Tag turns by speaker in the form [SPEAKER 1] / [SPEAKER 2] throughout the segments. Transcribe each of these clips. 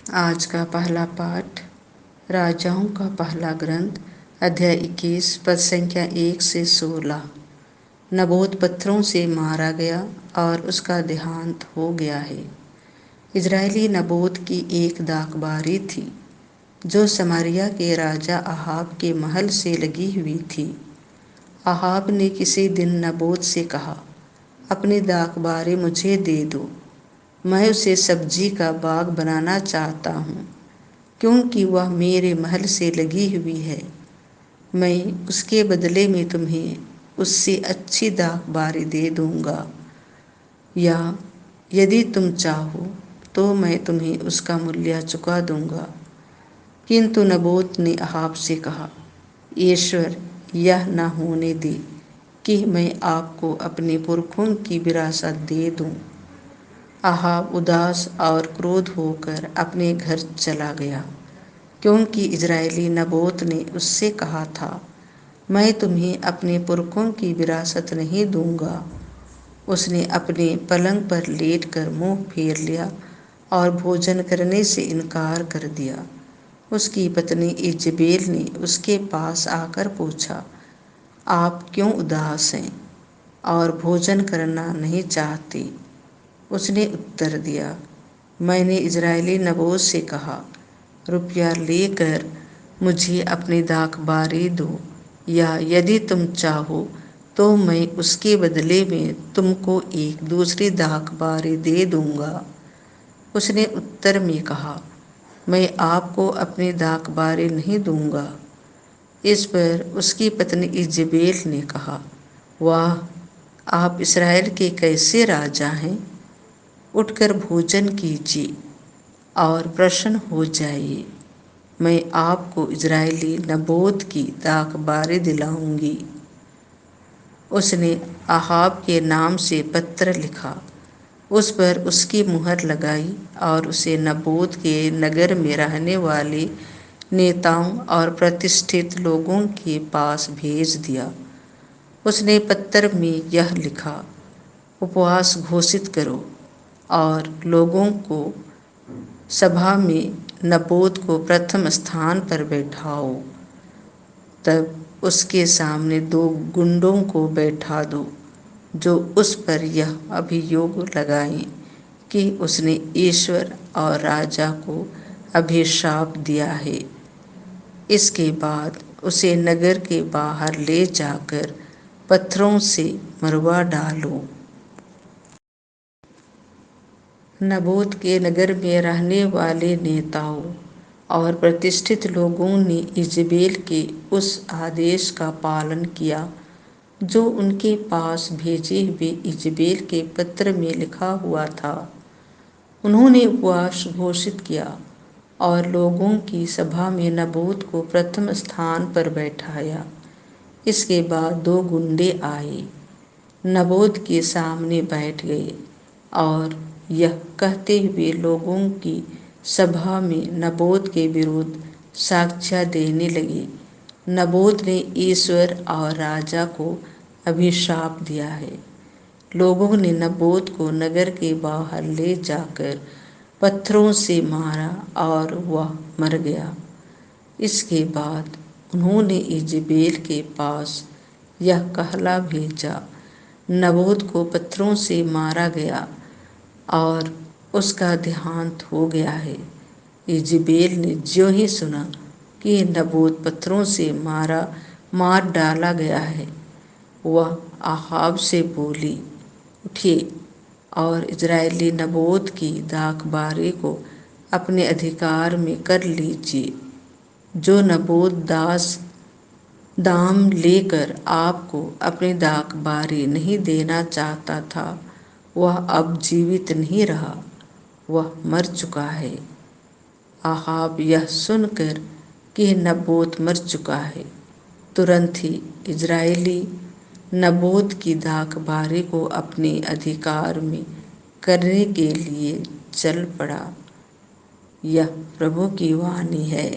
[SPEAKER 1] आज का पहला पाठ राजाओं का पहला ग्रंथ अध्याय 21 पद संख्या 1 से 16। नबोत पत्थरों से मारा गया और उसका देहांत हो गया है। इजरायली नबोत की एक दाखबारी थी जो समारिया के राजा अहाब के महल से लगी हुई थी। अहाब ने किसी दिन नबोत से कहा, अपनी दाखबारी मुझे दे दो, मैं उसे सब्जी का बाग बनाना चाहता हूँ क्योंकि वह मेरे महल से लगी हुई है। मैं उसके बदले में तुम्हें उससे अच्छी दाखबारी दे दूंगा, या यदि तुम चाहो तो मैं तुम्हें उसका मूल्य चुका दूंगा। किंतु नबोत ने अहाब से कहा, ईश्वर यह न होने दे कि मैं आपको अपने पुरखों की विरासत दे दूं। अहाब उदास और क्रोध होकर अपने घर चला गया, क्योंकि इजरायली नबोत ने उससे कहा था, मैं तुम्हें अपने पुरखों की विरासत नहीं दूंगा। उसने अपने पलंग पर लेटकर मुंह फेर लिया और भोजन करने से इनकार कर दिया। उसकी पत्नी इजबेल ने उसके पास आकर पूछा, आप क्यों उदास हैं और भोजन करना नहीं चाहती? उसने उत्तर दिया, मैंने इजरायली नबोत से कहा, रुपया लेकर मुझे अपनी दाखबारी दो, या यदि तुम चाहो तो मैं उसके बदले में तुमको एक दूसरी दाखबारी दे दूंगा। उसने उत्तर में कहा, मैं आपको अपनी दाखबारी नहीं दूंगा। इस पर उसकी पत्नी इजबेल ने कहा, वाह, आप इस्राएल के कैसे राजा हैं! उठकर भोजन कीजिए और प्रसन्न हो जाइए। मैं आपको इजरायली नबोत की दाखबारी दिलाऊंगी। उसने अहाब के नाम से पत्र लिखा, उस पर उसकी मुहर लगाई और उसे नबोत के नगर में रहने वाले नेताओं और प्रतिष्ठित लोगों के पास भेज दिया। उसने पत्र में यह लिखा, उपवास घोषित करो और लोगों को सभा में नबोत को प्रथम स्थान पर बैठाओ। तब उसके सामने 2 गुंडों को बैठा दो जो उस पर यह अभियोग लगाएं कि उसने ईश्वर और राजा को अभिशाप दिया है। इसके बाद उसे नगर के बाहर ले जाकर पत्थरों से मरवा डालो। नबोत के नगर में रहने वाले नेताओं और प्रतिष्ठित लोगों ने इजबेल के उस आदेश का पालन किया जो उनके पास भेजे हुए इजबेल के पत्र में लिखा हुआ था। उन्होंने उपवास घोषित किया और लोगों की सभा में नबोत को प्रथम स्थान पर बैठाया। इसके बाद 2 गुंडे आए, नबोत के सामने बैठ गए और यह कहते हुए लोगों की सभा में नबोत के विरुद्ध साक्ष्य देने लगे, नबोत ने ईश्वर और राजा को अभिशाप दिया है। लोगों ने नबोत को नगर के बाहर ले जाकर पत्थरों से मारा और वह मर गया। इसके बाद उन्होंने इजबेल के पास यह कहला भेजा, नबोत को पत्थरों से मारा गया और उसका देहांत हो गया है। इजबेल ने ज्यों ही सुना कि नबोत पत्थरों से मार डाला गया है, वह अहाब से बोली, उठिए और इजरायली नबोत की दाखबारी को अपने अधिकार में कर लीजिए। जो नबोत दाम लेकर आपको अपनी दाखबारी नहीं देना चाहता था, वह अब जीवित नहीं रहा, वह मर चुका है। अहाब यह सुनकर कि नबोत मर चुका है, तुरंत ही इजरायली नबोत की दाखबारी को अपने अधिकार में करने के लिए चल पड़ा। यह प्रभु की वाणी है।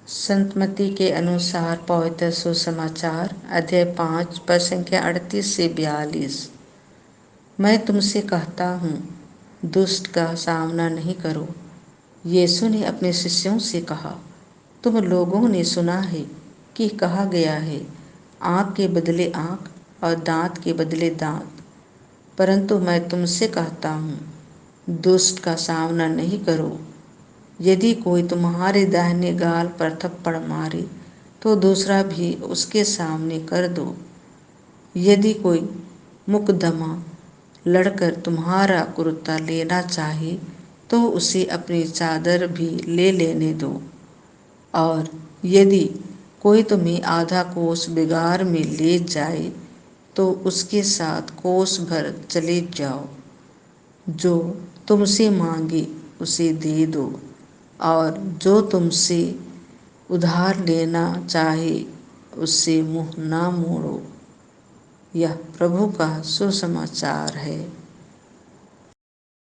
[SPEAKER 1] संतमती के अनुसार पवित्र सुसमाचार अध्याय 5 पद संख्या 38 से 42। मैं तुमसे कहता हूँ, दुष्ट का सामना नहीं करो। यीशु ने अपने शिष्यों से कहा, तुम लोगों ने सुना है कि कहा गया है, आँख के बदले आँख और दांत के बदले दांत। परंतु मैं तुमसे कहता हूँ, दुष्ट का सामना नहीं करो। यदि कोई तुम्हारे दाहिने गाल पर थप्पड़ मारे तो दूसरा भी उसके सामने कर दो। यदि कोई मुकदमा लड़कर तुम्हारा कुर्ता लेना चाहे तो उसे अपनी चादर भी ले लेने दो। और यदि कोई तुम्हें आधा कोस बिगाड़ में ले जाए तो उसके साथ कोस भर चले जाओ। जो तुमसे मांगे उसे दे दो, और जो तुमसे उधार लेना चाहे उससे मुंह ना मोड़ो। यह प्रभु का सुसमाचार है।